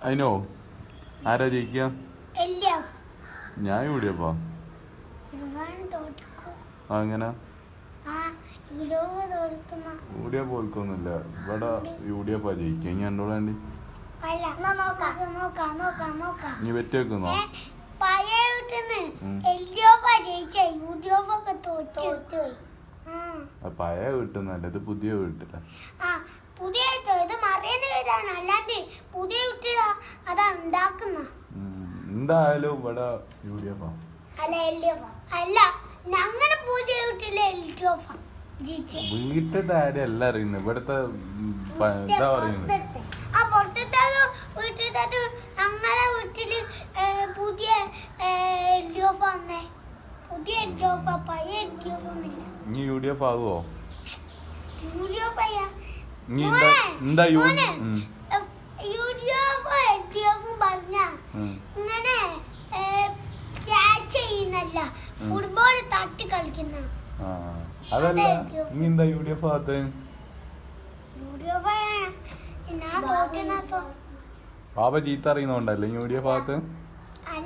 അതിനോ ആരാ ജയിക്കുക? ഞാൻ യുഡിഎഫാ. അങ്ങനെ യുഡിഎഫ് തോൽക്കൊന്നുമില്ല. ഇവിടെ യുഡിഎഫാ ജയിക്കുക. ഇനി എന്നോട് വേണ്ടി നീ വെറ്റ് വെക്കുന്നോ? പഴയ വീട്ടിന്നല്ല, ഇത് പുതിയ വീട്ടില. എന്തായാലും ഇവിടെ യുഡിഎഫാ. വീട്ടിലത്തെ ആരും അല്ല അറിയുന്നത്, ഇവിടുത്തെ എന്താ പറയുന്നത്. നീ യുഡിഎഫ് ആകുവോ? എന്താ ഫുട്ബോൾ തട്ടി കളിക്കുന്ന അതല്ല. നീ എന്താ യുഡിഎഫ് ആകത്തെ? പാപ ചീത്ത അറിയുന്നോണ്ടല്ലേ യുഡിഎഫ് ആകത്ത്?